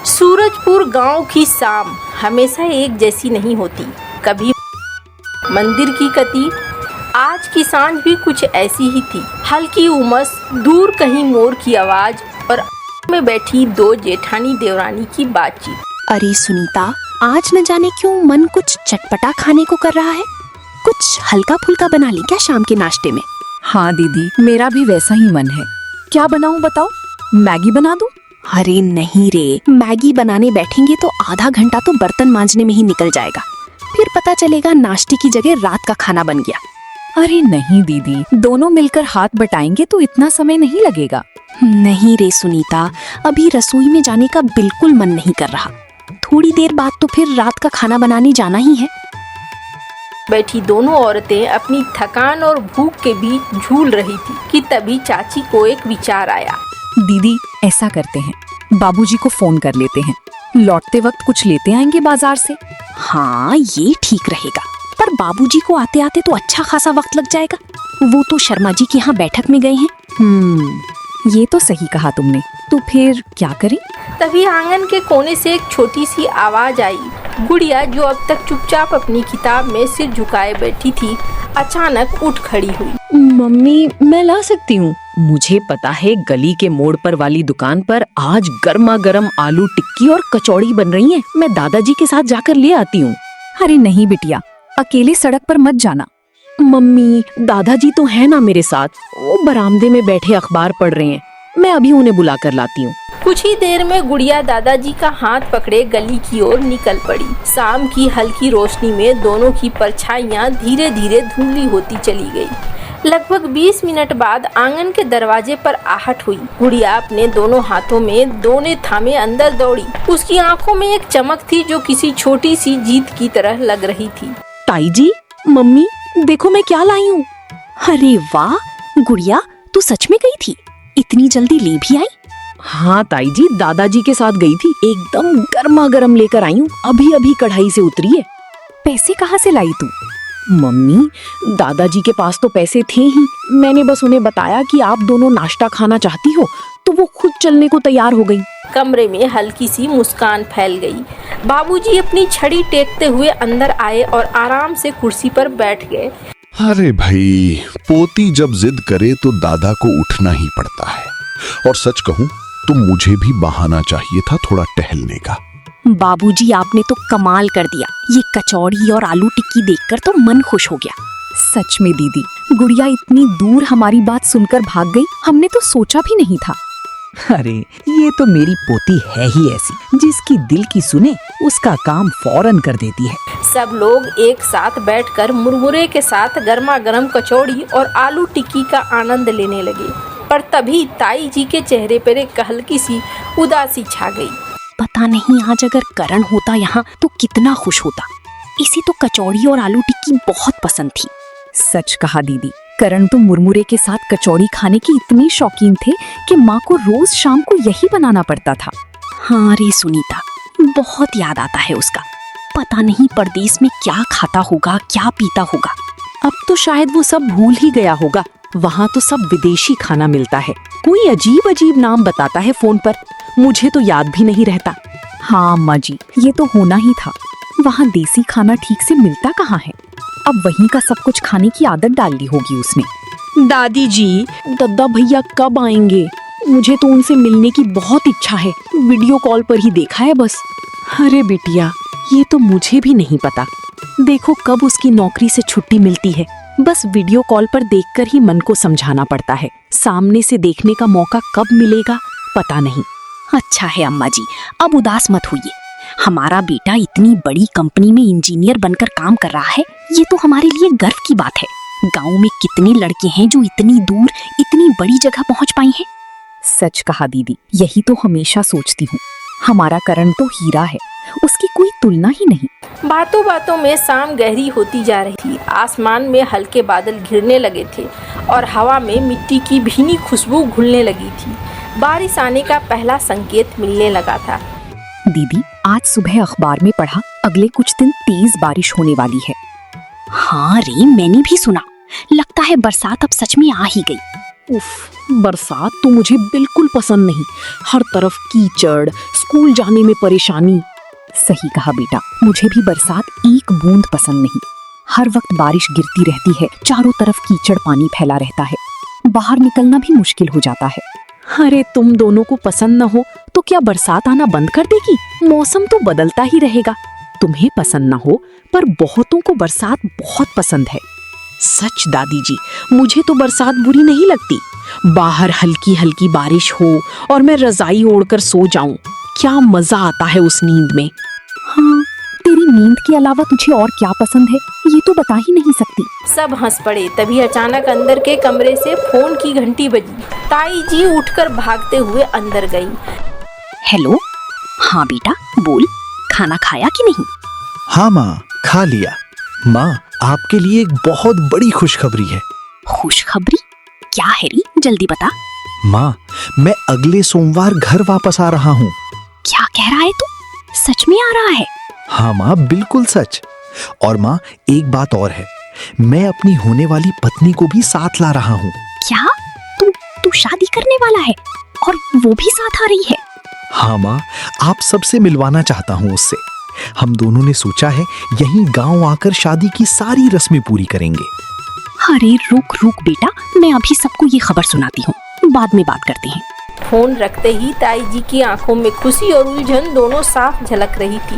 सूरजपुर गांव की शाम हमेशा एक जैसी नहीं होती। कभी मंदिर की गति, आज की सांझ भी कुछ ऐसी ही थी। हल्की उमस, दूर कहीं मोर की आवाज और में बैठी दो जेठानी देवरानी की बातचीत। अरे सुनीता, आज न जाने क्यों मन कुछ चटपटा खाने को कर रहा है। कुछ हल्का फुल्का बना ली क्या शाम के नाश्ते में? हाँ दीदी, मेरा भी वैसा ही मन है। क्या बनाऊं बताओ? मैगी बना दूं? अरे नहीं रे, मैगी बनाने बैठेंगे तो आधा घंटा तो बर्तन मांजने में ही निकल जाएगा। फिर पता चलेगा नाश्ते की जगह रात का खाना बन गया। अरे नहीं दीदी, दोनों मिलकर हाथ बटाएंगे तो इतना समय नहीं लगेगा। नहीं रे सुनीता, अभी रसोई में जाने का बिल्कुल मन नहीं कर रहा। थोड़ी देर बाद तो फिर रात का खाना बनाने जाना ही है। बैठी दोनों औरतें अपनी थकान और भूख के बीच झूल रही थी कि तभी चाची को एक विचार आया। दीदी, ऐसा करते हैं, बाबूजी को फोन कर लेते हैं, लौटते वक्त कुछ लेते आएंगे बाजार से। हाँ, ये ठीक रहेगा, पर बाबूजी को आते आते तो अच्छा खासा वक्त लग जाएगा। वो तो शर्मा जी के यहाँ बैठक में गए हैं। ये तो सही कहा तुमने। तो फिर क्या करें? तभी आंगन के कोने से एक छोटी सी आवाज आई। गुड़िया, जो अब तक चुपचाप अपनी किताब में सिर झुकाए बैठी थी, अचानक उठ खड़ी हुई। मम्मी, मैं ला सकती हूँ। मुझे पता है गली के मोड़ पर वाली दुकान पर आज गर्मा गर्म आलू टिक्की और कचौड़ी बन रही हैं। मैं दादाजी के साथ जाकर ले आती हूँ। अरे नहीं बिटिया, अकेले सड़क पर मत जाना। मम्मी, दादाजी तो है ना मेरे साथ, वो बरामदे में बैठे अखबार पढ़ रहे हैं। मैं अभी उन्हें बुला कर लाती हूँ। कुछ ही देर में गुड़िया दादाजी का हाथ पकड़े गली की ओर निकल पड़ी। शाम की हल्की रोशनी में दोनों की परछाइयां धीरे धीरे धुंधली होती चली गई। लगभग 20 मिनट बाद आंगन के दरवाजे पर आहट हुई। गुड़िया अपने दोनों हाथों में दोने थामे अंदर दौड़ी। उसकी आंखों में एक चमक थी जो किसी छोटी सी जीत की तरह लग रही थी। ताई जी, मम्मी, देखो मैं क्या लाई हूँ। अरे वाह गुड़िया, तू सच में गई थी? इतनी जल्दी ले भी आई? हाँ ताई जी, दादाजी के साथ गई थी। एकदम गर्मा गर्म लेकर आई हूँ, अभी अभी कढ़ाई से उतरी है। पैसे कहाँ से लाई तू? मम्मी, दादाजी के पास तो पैसे थे ही। मैंने बस उन्हें बताया कि आप दोनों नाश्ता खाना चाहती हो, तो वो खुद चलने को तैयार हो गई। कमरे में हल्की सी मुस्कान फैल गई। बाबूजी अपनी छड़ी टेकते हुए अंदर आए और आराम से कुर्सी पर बैठ गए। अरे भाई, पोती जब जिद करे तो दादा को उठना ही पड़ता है। और सच कहूं तो मुझे भी बहाना चाहिए था थोड़ा टहलने का। बाबूजी, आपने तो कमाल कर दिया। ये कचौड़ी और आलू टिक्की देखकर तो मन खुश हो गया। सच में दीदी, गुड़िया इतनी दूर हमारी बात सुनकर भाग गई, हमने तो सोचा भी नहीं था। अरे ये तो मेरी पोती है ही ऐसी, जिसकी दिल की सुने उसका काम फौरन कर देती है। सब लोग एक साथ बैठकर मुरमुरे के साथ गर्मा गर्म कचौड़ी और आलू टिक्की का आनंद लेने लगे। पर तभी ताई जी के चेहरे पर एक हल्की सी उदासी छा गई। पता नहीं आज अगर करण होता यहाँ तो कितना खुश होता। इसे तो कचौड़ी और आलू टिक्की बहुत पसंद थी। सच कहा दीदी, करण तो मुरमुरे के साथ कचौड़ी खाने के इतने शौकीन थे कि माँ को रोज शाम को यही बनाना पड़ता था। हाँ रे सुनीता, बहुत याद आता है उसका। पता नहीं परदेश में क्या खाता होगा, क्या पीता होगा। अब तो शायद वो सब भूल ही गया होगा। वहाँ तो सब विदेशी खाना मिलता है। कोई अजीब अजीब नाम बताता है फोन पर, मुझे तो याद भी नहीं रहता। हाँ अम्मा जी, ये तो होना ही था। वहाँ देसी खाना ठीक से मिलता कहाँ है। अब वहीं का सब कुछ खाने की आदत डाल ली होगी उसने। दादी जी, दादा भैया कब आएंगे? मुझे तो उनसे मिलने की बहुत इच्छा है। वीडियो कॉल पर ही देखा है बस। अरे बिटिया, ये तो मुझे भी नहीं पता। देखो कब उसकी नौकरी से छुट्टी मिलती है। बस वीडियो कॉल पर देखकर ही मन को समझाना पड़ता है। सामने से देखने का मौका कब मिलेगा पता नहीं। अच्छा है अम्मा जी, अब उदास मत होइए। हमारा बेटा इतनी बड़ी कंपनी में इंजीनियर बनकर काम कर रहा है, ये तो हमारे लिए गर्व की बात है। गांव में कितने लड़के हैं जो इतनी दूर इतनी बड़ी जगह पहुंच पाए हैं। सच कहा दीदी, यही तो हमेशा सोचती हूँ। हमारा करण तो हीरा है, उसकी कोई तुलना ही नहीं। बातों बातों में शाम गहरी होती जा रही थी। आसमान में हल्के बादल घिरने लगे थे और हवा में मिट्टी की भीनी खुशबू घुलने लगी थी। बारिश आने का पहला संकेत मिलने लगा था। दीदी, आज सुबह अखबार में पढ़ा अगले कुछ दिन तेज बारिश होने वाली है। हाँ रे, मैंने भी सुना। लगता है बरसात अब सच में आ ही गई। उफ, बरसात तो मुझे बिल्कुल पसंद नहीं। हर तरफ कीचड़, स्कूल जाने में परेशानी। सही कहा बेटा, मुझे भी बरसात एक बूंद पसंद नहीं। हर वक्त बारिश गिरती रहती है, चारों तरफ कीचड़ पानी फैला रहता है, बाहर निकलना भी मुश्किल हो जाता है। अरे तुम दोनों को पसंद न हो तो क्या बरसात आना बंद कर देगी? मौसम तो बदलता ही रहेगा। तुम्हें पसंद न हो पर बहुतों को बरसात बहुत पसंद है। सच दादी जी, मुझे तो बरसात बुरी नहीं लगती। बाहर हल्की हल्की बारिश हो और मैं रजाई ओढ़कर सो जाऊं, क्या मजा आता है उस नींद में। हाँ, तेरी नींद के अलावा तुझे और क्या पसंद है ये तो बता ही नहीं सकती। सब हंस पड़े। तभी अचानक अंदर के कमरे से फोन की घंटी बजी। ताई जी उठकर भागते हुए अंदर गई। हेलो, हाँ बेटा बोल, खाना खाया कि नहीं? हाँ माँ, खा लिया। माँ, आपके लिए एक बहुत बड़ी खुशखबरी है। खुशखबरी? क्या है री, जल्दी बता। माँ, मैं अगले सोमवार घर वापस आ रहा हूँ। क्या कह रहा है तू? सच में आ रहा है? हाँ माँ, बिल्कुल सच। और माँ, एक बात और है, मैं अपनी होने वाली पत्नी को भी साथ ला रहा हूँ। क्या? तू शादी करने वाला है और वो भी साथ आ रही है? हाँ माँ, आप सबसे मिलवाना चाहता हूँ उससे। हम दोनों ने सोचा है यहीं गांव आकर शादी की सारी रस्में पूरी करेंगे। अरे रुक बेटा, मैं अभी सबको ये खबर सुनाती हूँ, बाद में बात करते हैं। फोन रखते ही ताई जी की आंखों में खुशी और उलझन दोनों साफ झलक रही थी।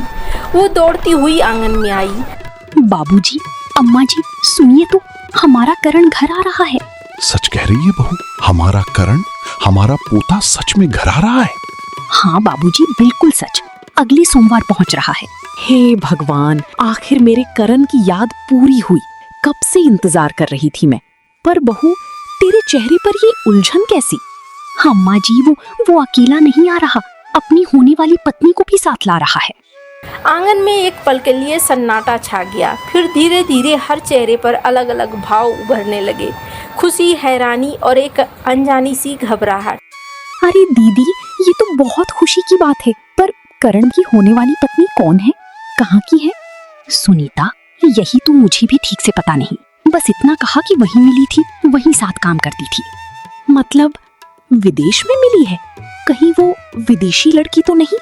वो दौड़ती हुई आंगन में आई। बाबूजी, अम्मा जी, सुनिए तो, हमारा करण घर आ रहा है। सच कह रही है बहू? हमारा करण, हमारा पोता सच में घर आ रहा है? हाँ बाबूजी, बिल्कुल सच, अगले सोमवार पहुंच रहा है। हे भगवान, आखिर मेरे करण की याद पूरी हुई। कब से इंतजार कर रही थी मैं। पर बहू, तेरे चेहरे पर ये उलझन कैसी? अम्मा जी, वो अकेला नहीं आ रहा, अपनी होने वाली पत्नी को भी साथ ला रहा है। आंगन में एक पल के लिए सन्नाटा छा गया। फिर धीरे धीरे हर चेहरे पर अलग अलग भाव उभरने लगे। खुशी, हैरानी और एक अनजानी सी घबराहट। अरे दीदी, ये तो बहुत खुशी की बात है, पर करण की होने वाली पत्नी कौन है, कहाँ की है? सुनीता, यही तो मुझे भी ठीक से पता नहीं, बस इतना कहा कि वहीं मिली थी, वहीं साथ काम करती थी। मतलब विदेश में मिली है? कहीं वो विदेशी लड़की तो नहीं?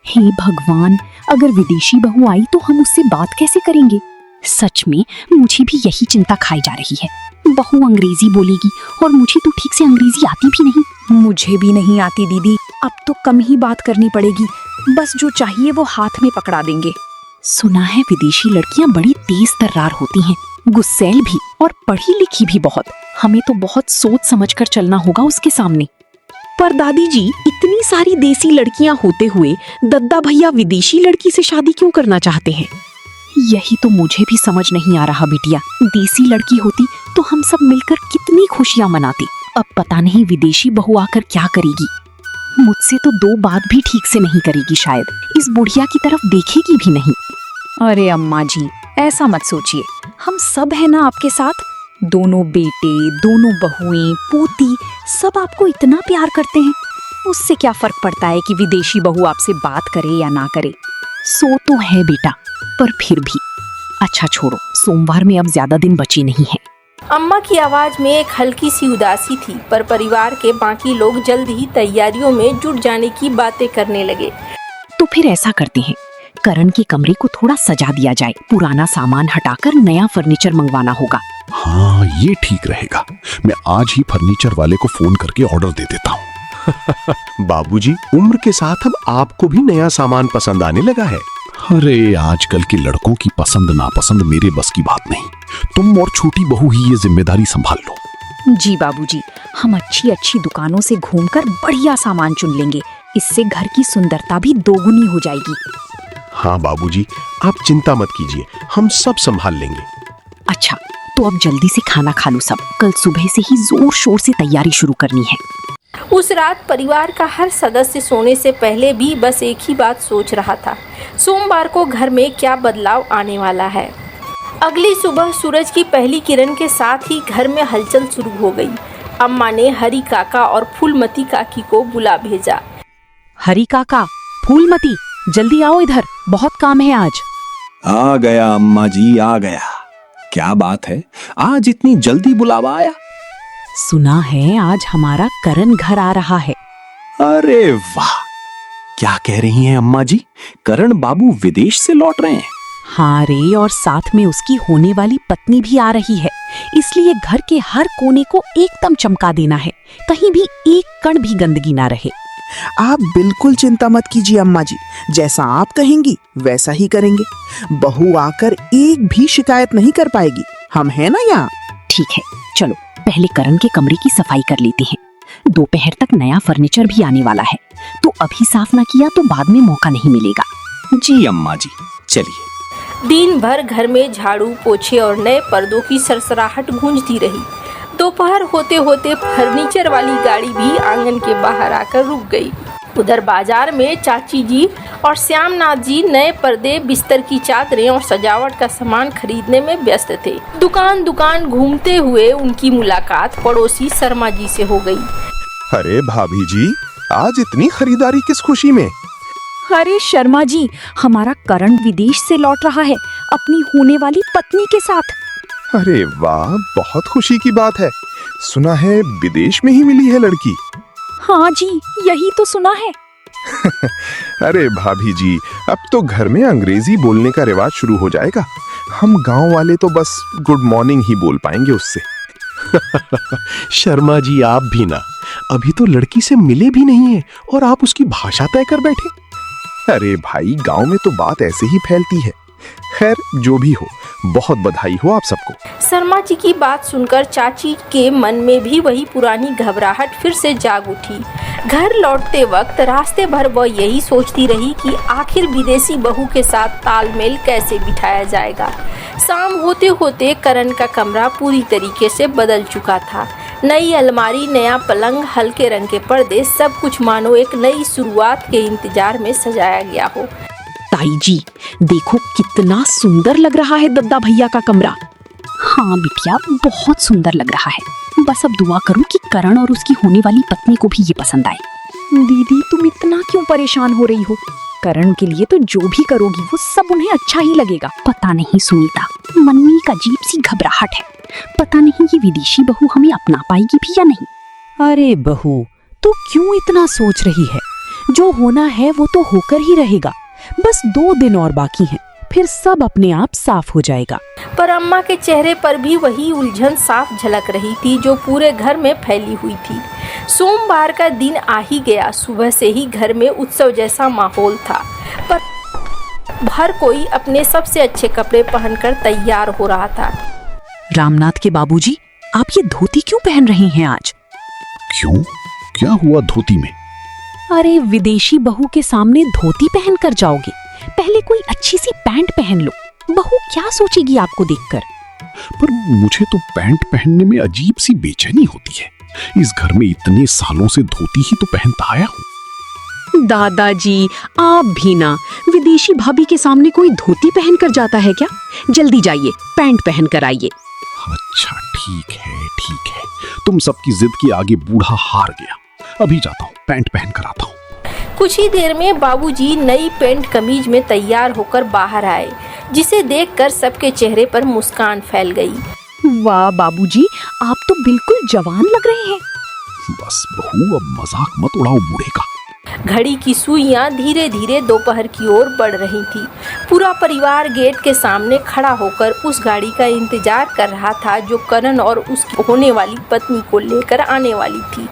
हे भगवान, अगर विदेशी बहू आई तो हम उससे बात कैसे करेंगे? सच में मुझे भी यही चिंता खाई जा रही है। बहू अंग्रेजी बोलेगी और मुझे तो ठीक से अंग्रेजी आती भी नहीं। मुझे भी नहीं आती दीदी, अब तो कम ही बात करनी पड़ेगी, बस जो चाहिए वो हाथ में पकड़ा देंगे। सुना है विदेशी लड़कियां बड़ी तेज तर्रार होती हैं, गुस्सैल भी और पढ़ी लिखी भी बहुत। हमें तो बहुत सोच समझ कर चलना होगा उसके सामने। पर दादी जी, इतनी सारी देसी लड़कियां होते हुए दद्दा भैया विदेशी लड़की से शादी क्यों करना चाहते हैं? यही तो मुझे भी समझ नहीं आ रहा बिटिया। देसी लड़की होती तो हम सब मिलकर कितनी खुशियां मनाते। अब पता नहीं विदेशी बहू आकर क्या करेगी। मुझसे तो दो बात भी ठीक से नहीं करेगी शायद, इस बुढ़िया की तरफ देखेगी भी नहीं। अरे अम्मा जी, ऐसा मत सोचिए, हम सब है ना आपके साथ। दोनों बेटे, दोनों बहुएं, पोती, सब आपको इतना प्यार करते हैं। उससे क्या फर्क पड़ता है कि विदेशी बहू आपसे बात करे या ना करे। सो तो है बेटा, पर फिर भी। अच्छा छोड़ो, सोमवार में अब ज्यादा दिन बचे नहीं हैं। अम्मा की आवाज में एक हल्की सी उदासी थी, पर परिवार के बाकी लोग जल्द ही तैयारियों में जुट जाने की बातें करने लगे। तो फिर ऐसा करते हैं, करण के कमरे को थोड़ा सजा दिया जाए, पुराना सामान हटाकर नया फर्नीचर मंगवाना होगा। हाँ, ये ठीक रहेगा। मैं आज ही फर्नीचर वाले को फोन करके ऑर्डर दे देता हूँ। बाबूजी, उम्र के साथ अब आपको भी नया सामान पसंद आने लगा है। अरे आजकल के लड़कों की पसंद नापसंद मेरे बस की बात नहीं। तुम और छोटी बहू ही ये जिम्मेदारी संभाल लो। जी बाबूजी, हम अच्छी अच्छी दुकानों से घूमकर बढ़िया सामान चुन लेंगे, इससे घर की सुंदरता भी दोगुनी हो जाएगी। हाँ बाबूजी, आप चिंता मत कीजिए, हम सब संभाल लेंगे। अच्छा, तो अब जल्दी से खाना खा लो सब, कल सुबह से ही जोर शोर से तैयारी शुरू करनी है। उस रात परिवार का हर सदस्य सोने से पहले भी बस एक ही बात सोच रहा था, सोमवार को घर में क्या बदलाव आने वाला है। अगली सुबह सूरज की पहली किरण के साथ ही घर में हलचल शुरू हो गई। अम्मा ने हरी काका और फूलमती काकी को बुला भेजा। हरी काका, फूलमती, जल्दी आओ इधर, बहुत काम है आज। आ गया अम्मा जी, आ गया। क्या बात है, आज इतनी जल्दी बुलावा आया? सुना है आज हमारा करण घर आ रहा है। अरे वाह, क्या कह रही हैं अम्मा जी? करण बाबू विदेश से लौट रहे हैं? हाँ रे, और साथ में उसकी होने वाली पत्नी भी आ रही है, इसलिए घर के हर कोने को एकदम चमका देना है, कहीं भी एक कण भी गंदगी ना रहे। आप बिल्कुल चिंता मत कीजिए अम्मा जी, जैसा आप कहेंगी वैसा ही करेंगे। बहू आकर एक भी शिकायत नहीं कर पाएगी, हम हैं ना यहाँ। ठीक है, चलो पहले करण के कमरे की सफाई कर लेते हैं। दोपहर तक नया फर्नीचर भी आने वाला है, तो अभी साफ ना किया तो बाद में मौका नहीं मिलेगा। जी अम्मा जी, चलिए। दिन भर घर में झाड़ू पोछे और नए पर्दों की सरसराहट गूंजती रही। दोपहर होते होते फर्नीचर वाली गाड़ी भी आंगन के बाहर आकर रुक गई। उधर बाजार में चाची जी और श्यामनाथ जी नए पर्दे, बिस्तर की चादरें और सजावट का सामान खरीदने में व्यस्त थे। दुकान दुकान घूमते हुए उनकी मुलाकात पड़ोसी शर्मा जी से हो गई। अरे भाभी जी, आज इतनी खरीदारी किस खुशी में? अरे शर्मा जी, हमारा करण विदेश से लौट रहा है अपनी होने वाली पत्नी के साथ। अरे वाह, बहुत खुशी की बात है। सुना है विदेश में ही मिली है लड़की। हाँ जी, यही तो सुना है। अरे भाभी जी, अब तो घर में अंग्रेजी बोलने का रिवाज शुरू हो जाएगा। हम गांव वाले तो बस गुड मॉर्निंग ही बोल पाएंगे उससे। शर्मा जी, आप भी ना, अभी तो लड़की से मिले भी नहीं है और आप उसकी भाषा तय कर बैठे। अरे भाई, गांव में तो बात ऐसे ही फैलती है। खैर, जो भी हो, बहुत बधाई हो आप सबको। शर्मा जी की बात सुनकर चाची के मन में भी वही पुरानी घबराहट फिर से जाग उठी। घर लौटते वक्त रास्ते भर वह यही सोचती रही कि आखिर विदेशी बहू के साथ तालमेल कैसे बिठाया जाएगा। शाम होते होते करण का कमरा पूरी तरीके से बदल चुका था। नई अलमारी, नया पलंग, हल्के रंग के पर्दे, सब कुछ मानो एक नई शुरुआत के इंतजार में सजाया गया हो। ताई जी, देखो कितना सुंदर लग रहा है दद्दा भैया का कमरा। हाँ बिटिया, बहुत सुंदर लग रहा है। बस अब दुआ करो कि करण और उसकी होने वाली पत्नी को भी ये पसंद आए। दीदी, तुम इतना क्यों परेशान हो रही हो? करण के लिए तो जो भी करोगी वो सब उन्हें अच्छा ही लगेगा। पता नहीं सुनीता, मन में एक अजीब सी घबराहट है। पता नहीं ये विदेशी बहू हमें अपना पाएगी भी या नहीं। अरे बहू, तो क्यों इतना सोच रही है? जो होना है वो तो होकर ही रहेगा। बस 2 दिन और बाकी हैं, फिर सब अपने आप साफ हो जाएगा। पर अम्मा के चेहरे पर भी वही उलझन साफ झलक रही थी जो पूरे घर में फैली हुई थी। सोमवार का दिन आ ही गया। सुबह से ही घर में उत्सव जैसा माहौल था, पर हर कोई अपने सबसे अच्छे कपड़े पहनकर तैयार हो रहा था। रामनाथ के बाबूजी, आप ये धोती क्यों पहन रही हैं आज? क्यों? क्या हुआ धोती में? अरे, विदेशी बहू के सामने धोती पहन कर जाओगे? पहले कोई अच्छी सी पैंट पहन लो। बहू क्या सोचेगी आपको देखकर? पर मुझे तो पैंट पहनने में अजीब सी बेचैनी होती है। इस घर में इतने सालों से धोती ही तो पहनता आया हूँ। दादाजी, आप भी ना, विदेशी भाभी के सामने कोई धोती पहन कर जाता है क्या? जल्दी जाइए, पैंट पहन कर आइए। अच्छा ठीक है, ठीक है। तुम सबकी जिद के आगे बूढ़ा हार गया। अभी जाता हूँ, पैंट पहन कर आता हूँ। कुछ ही देर में बाबूजी नई पैंट कमीज में तैयार होकर बाहर आए, जिसे देखकर सबके चेहरे पर मुस्कान फैल गई। वाह बाबूजी, आप तो बिल्कुल जवान लग रहे हैं। बस बहू, अब मजाक मत उड़ाओ बूढ़े का। घड़ी की सुइयां धीरे धीरे दोपहर की ओर बढ़ रही थी। पूरा परिवार गेट के सामने खड़ा होकर उस गाड़ी का इंतजार कर रहा था जो करण और उसकी होने वाली पत्नी को लेकर आने वाली थी।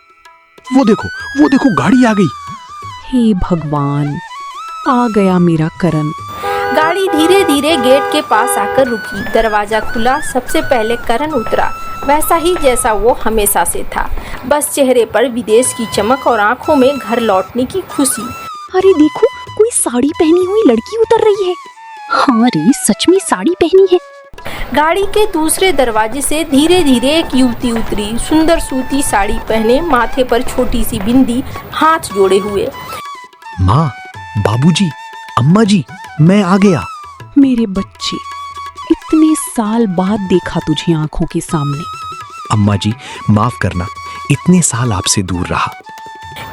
वो देखो गाड़ी आ गई। हे भगवान, आ गया मेरा करण। गाड़ी धीरे धीरे गेट के पास आकर रुकी। दरवाजा खुला, सबसे पहले करण उतरा, वैसा ही जैसा वो हमेशा से था। बस चेहरे पर विदेश की चमक और आंखों में घर लौटने की खुशी। अरे देखो, कोई साड़ी पहनी हुई लड़की उतर रही है। हाँ रे, सच में साड़ी पहनी है। गाड़ी के दूसरे दरवाजे से धीरे धीरे एक युवती उतरी। सुंदर सूती साड़ी पहने, माथे पर छोटी सी बिंदी, हाथ जोड़े हुए। माँ, बाबूजी, अम्मा जी, मैं आ गया। मेरे बच्चे, इतने साल बाद देखा तुझे आंखों के सामने। अम्मा जी, माफ करना, इतने साल आपसे दूर रहा।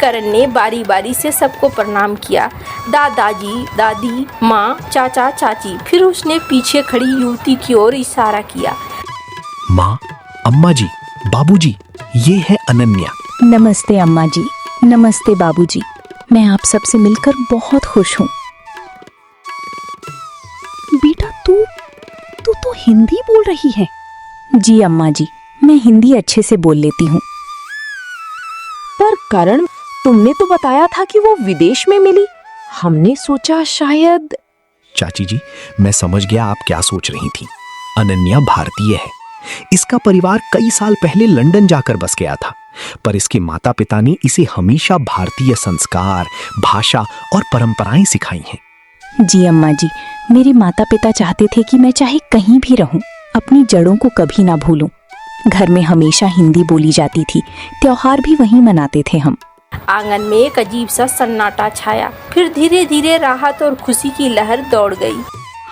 करण ने बारी बारी से सबको प्रणाम किया। दादाजी, दादी, माँ, चाचा, चाची। फिर उसने पीछे खड़ी युवती की ओर इशारा किया। माँ, अम्मा जी, बाबूजी, ये है अनन्या। नमस्ते अम्मा जी, नमस्ते बाबूजी। मैं आप सबसे मिलकर बहुत खुश हूँ। बेटा तू तो हिंदी बोल रही है। जी अम्मा जी, मैं हिंदी अच्छे से बोल लेती हूँ। पर करण, तुमने तो बताया था कि वो विदेश में मिली। हमने सोचा शायद। चाची जी, मैं समझ गया आप क्या सोच रही थी। अनन्या भारतीय है। इसका परिवार कई साल पहले लंदन जाकर बस गया था, पर इसके माता पिता ने इसे हमेशा भारतीय संस्कार, भाषा और परंपराएं सिखाई हैं। जी अम्मा जी, मेरे माता पिता चाहते थे कि मैं चाहे कहीं भी रहूं, अपनी जड़ों को कभी ना भूलूं। घर में हमेशा हिंदी बोली जाती थी, त्योहार भी वहीं मनाते थे हम। आंगन में एक अजीब सा सन्नाटा छाया, फिर धीरे धीरे राहत और खुशी की लहर दौड़ गई।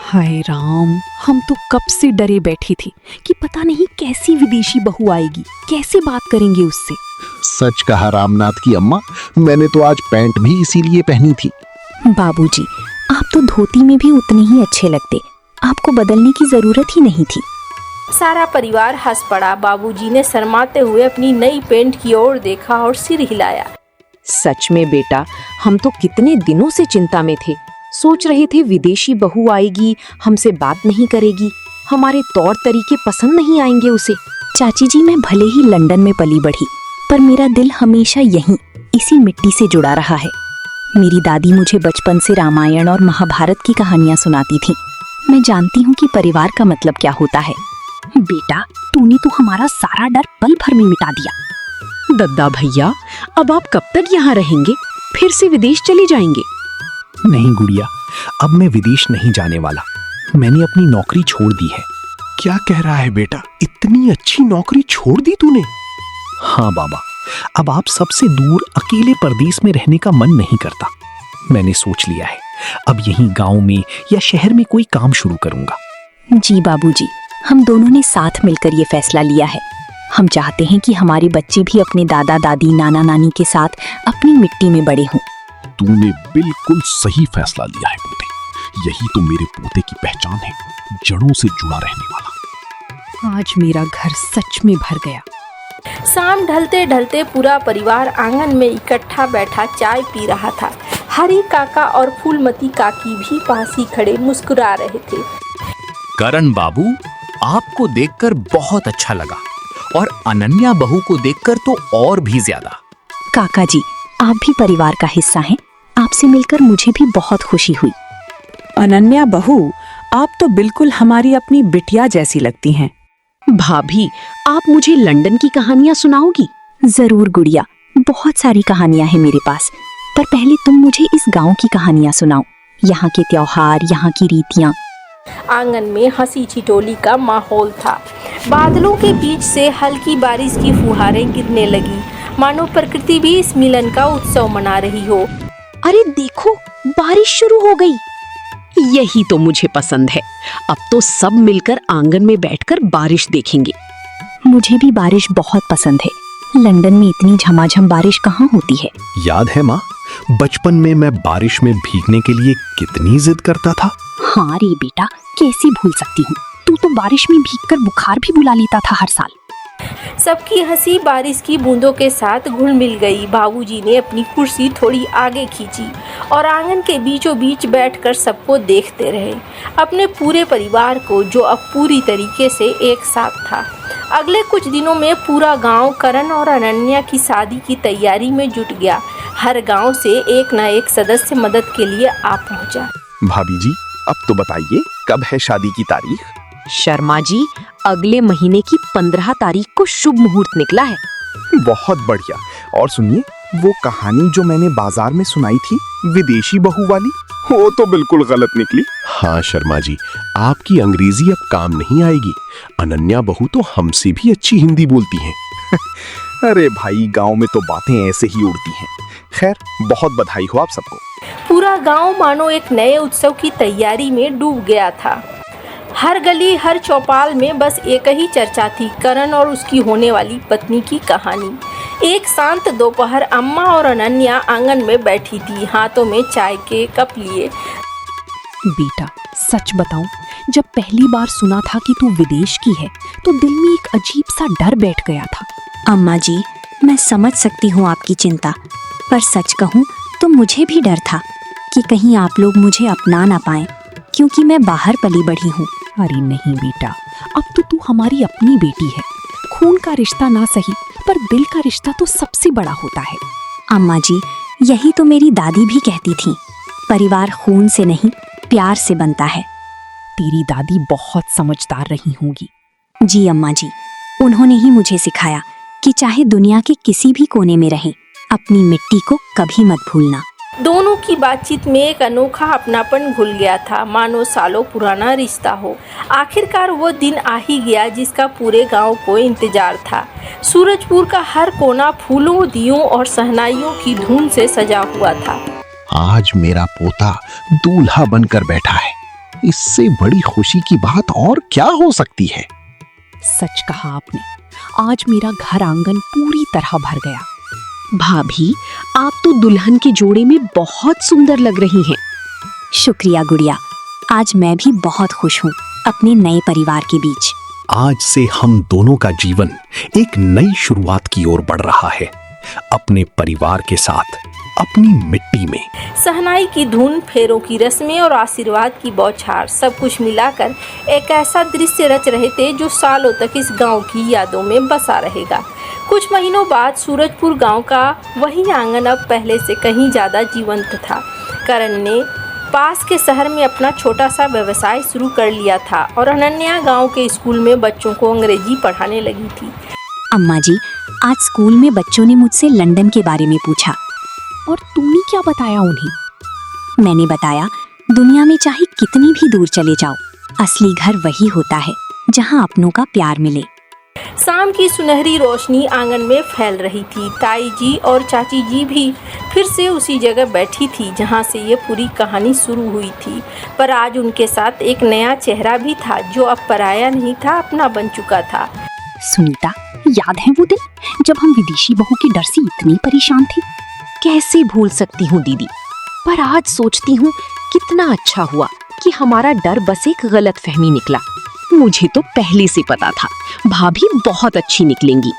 हाय राम, हम तो कब से डरे बैठी थी कि पता नहीं कैसी विदेशी बहू आएगी, कैसे बात करेंगे उससे। सच कहा रामनाथ की अम्मा, मैंने तो आज पैंट भी इसीलिए पहनी थी। बाबूजी, आप तो धोती में भी उतने ही अच्छे लगते, आपको बदलने की जरूरत ही नहीं थी। सारा परिवार हंस पड़ा। बाबूजी ने शर्माते हुए अपनी नई पेंट की ओर देखा और सिर हिलाया। सच में बेटा, हम तो कितने दिनों से चिंता में थे। सोच रहे थे विदेशी बहू आएगी, हमसे बात नहीं करेगी, हमारे तौर तरीके पसंद नहीं आएंगे उसे। चाची जी, मैं भले ही लंदन में पली बढ़ी, पर मेरा दिल हमेशा यहीं इसी मिट्टी से जुड़ा रहा है। मेरी दादी मुझे बचपन से रामायण और महाभारत की कहानियां सुनाती थी। मैं जानती हूँ कि परिवार का मतलब क्या होता है। बेटा, तूने तो हमारा सारा डर पल भर में मिटा दिया। दद्दा भैया, अब आप कब तक यहाँ रहेंगे? फिर से विदेश चले जाएंगे? नहीं गुड़िया, अब मैं विदेश नहीं जाने वाला। मैंने अपनी नौकरी छोड़ दी है। क्या कह रहा है बेटा, इतनी अच्छी नौकरी छोड़ दी तूने? हाँ बाबा, अब आप सबसे दूर अकेले परदेश में रहने का मन नहीं करता। मैंने सोच लिया है, अब यहीं गांव में या शहर में कोई काम शुरू करूंगा। जी बाबूजी, हम दोनों ने साथ मिलकर ये फैसला लिया है। हम चाहते हैं कि हमारे बच्चे भी अपने दादा दादी, नाना नानी के साथ अपनी मिट्टी में बड़े हों। तूने बिल्कुल सही फैसला लिया है पोते। यही तो मेरे पोते की पहचान है, जड़ों से जुड़ा रहने वाला। आज मेरा घर सच में भर गया। शाम ढलते ढलते पूरा परिवार आंगन में इकट्ठा बैठा चाय पी रहा था। हरी काका और फूलमती काकी भी पास ही खड़े मुस्कुरा रहे थे। करण बाबू, आपको देखकर बहुत अच्छा लगा, और अनन्या बहू को देखकर तो और भी ज्यादा। काका जी, आप भी परिवार का हिस्सा हैं। आपसे मिलकर मुझे भी बहुत खुशी हुई। अनन्या बहू, आप तो बिल्कुल हमारी अपनी बिटिया जैसी लगती हैं। भाभी, आप मुझे लंदन की कहानियाँ सुनाओगी? जरूर गुड़िया, बहुत सारी कहानियां हैं मेरे पास, पर पहले तुम मुझे इस गांव की कहानियां सुनाओ, यहाँ के त्योहार, यहाँ की रीतियाँ। आंगन में हंसी छिटोली का माहौल था। बादलों के बीच से हल्की बारिश की फुहारें गिरने लगी, मानो प्रकृति भी इस मिलन का उत्सव मना रही हो। अरे देखो, बारिश शुरू हो गई। यही तो मुझे पसंद है। अब तो सब मिलकर आंगन में बैठकर बारिश देखेंगे। मुझे भी बारिश बहुत पसंद है। लंदन में इतनी झमाझम बारिश कहाँ होती है। याद है माँ, बचपन में मैं बारिश में भीगने के लिए कितनी जिद करता था। हाँ रे बेटा, कैसे भूल सकती हूँ। तू तो बारिश में भीगकर बुखार भी बुला लेता था हर साल। सबकी हंसी बारिश की बूंदों के साथ घुल मिल गई। बाबूजी ने अपनी कुर्सी थोड़ी आगे खींची और आंगन के बीचों बीच बैठकर सबको देखते रहे, अपने पूरे परिवार को, जो अब पूरी तरीके से एक साथ था। अगले कुछ दिनों में पूरा गांव करण और अनन्या की शादी की तैयारी में जुट गया। हर गांव से एक न एक सदस्य मदद के लिए आ पहुंचा। भाभी जी, अब तो बताइए, कब है शादी की तारीख? शर्मा जी, अगले महीने की 15 तारीख को शुभ मुहूर्त निकला है। बहुत बढ़िया। और सुनिए, वो कहानी जो मैंने बाजार में सुनाई थी, विदेशी बहू वाली, वो तो बिल्कुल गलत निकली। हाँ शर्मा जी, आपकी अंग्रेजी अब काम नहीं आएगी। अनन्या बहू तो हमसे भी अच्छी हिंदी बोलती हैं। अरे भाई, गांव में तो बातें ऐसे ही उड़ती हैं। खैर, बहुत बधाई हो आप सबको। पूरा गांव मानो एक नए उत्सव की तैयारी में डूब गया था। हर गली, हर चौपाल में बस एक ही चर्चा थी, करण और उसकी होने वाली पत्नी की कहानी। एक शांत दोपहर अम्मा और अनन्या आंगन में बैठी थी, हाथों में चाय के कप लिए। बेटा, सच बताऊं, जब पहली बार सुना था कि तू विदेश की है, तो दिल में एक अजीब सा डर बैठ गया था। अम्मा जी, मैं समझ सकती हूँ आपकी चिंता, पर सच कहूँ तो मुझे भी डर था कि कहीं आप लोग मुझे अपना ना पाएं, क्योंकि मैं बाहर पली बढ़ी हूँ। अरे नहीं बेटा, अब तो तू हमारी अपनी बेटी है। खून का रिश्ता ना सही, पर दिल का रिश्ता तो सबसे बड़ा होता है। अम्मा जी, यही तो मेरी दादी भी कहती थी, परिवार खून से नहीं प्यार से बनता है। तेरी दादी बहुत समझदार रही होंगी। जी अम्मा जी, उन्होंने ही मुझे सिखाया कि चाहे दुनिया के किसी भी कोने में रहें, अपनी मिट्टी को कभी मत भूलना। दोनों की बातचीत में एक अनोखा अपनापन घुल गया था, मानो सालों पुराना रिश्ता हो। आखिरकार वो दिन आ ही गया जिसका पूरे गांव को इंतजार था। सूरजपुर का हर कोना फूलों, दियों और शहनाइयों की धुन से सजा हुआ था। आज मेरा पोता दूल्हा बनकर बैठा है, इससे बड़ी खुशी की बात और क्या हो सकती है। सच कहा आपने, आज मेरा घर आंगन पूरी तरह भर गया। भाभी, आप तो दुल्हन के जोड़े में बहुत सुंदर लग रही हैं। शुक्रिया गुड़िया, आज मैं भी बहुत खुश हूँ अपने नए परिवार के बीच। आज से हम दोनों का जीवन एक नई शुरुआत की ओर बढ़ रहा है, अपने परिवार के साथ, अपनी मिट्टी में। सहनाई की धुन, फेरों की रस्में और आशीर्वाद की बौछार, सब कुछ मिलाकर एक ऐसा दृश्य रच रहे थे जो सालों तक इस गांव की यादों में बसा रहेगा। कुछ महीनों बाद सूरजपुर गांव का वही आंगन अब पहले से कहीं ज़्यादा जीवंत था। करण ने पास के शहर में अपना छोटा सा व्यवसाय शुरू कर लिया था और अनन्या गांव के स्कूल में बच्चों को अंग्रेजी पढ़ाने लगी थी। अम्मा जी, आज स्कूल में बच्चों ने मुझसे लंदन के बारे में पूछा। और तुमने क्या बताया उन्हें? मैंने बताया, दुनिया में चाहे कितनी भी दूर चले जाओ, असली घर वही होता है जहां अपनों का प्यार मिले। शाम की सुनहरी रोशनी आंगन में फैल रही थी। ताई जी और चाची जी भी फिर से उसी जगह बैठी थी जहां से ये पूरी कहानी शुरू हुई थी, पर आज उनके साथ एक नया चेहरा भी था जो अब पराया नहीं था, अपना बन चुका था। सुनीता, याद है वो दिन जब हम विदेशी बहू के डर से इतनी परेशान थे? कैसे भूल सकती हूँ दीदी, पर आज सोचती हूँ कितना अच्छा हुआ कि हमारा डर बस एक गलत फहमी निकला। मुझे तो पहले से पता था भाभी बहुत अच्छी निकलेंगी।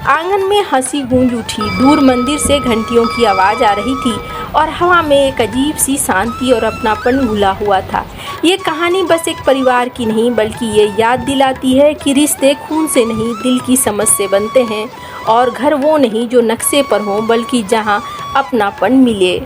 आंगन में हंसी गूंज उठी। दूर मंदिर से घंटियों की आवाज आ रही थी और हवा में एक अजीब सी शांति और अपनापन घुला हुआ था। ये कहानी बस एक परिवार की नहीं, बल्कि ये याद दिलाती है कि रिश्ते खून से नहीं, दिल की समझ से बनते हैं। और घर वो नहीं जो नक्शे पर हो, बल्कि जहाँ अपनापन मिले।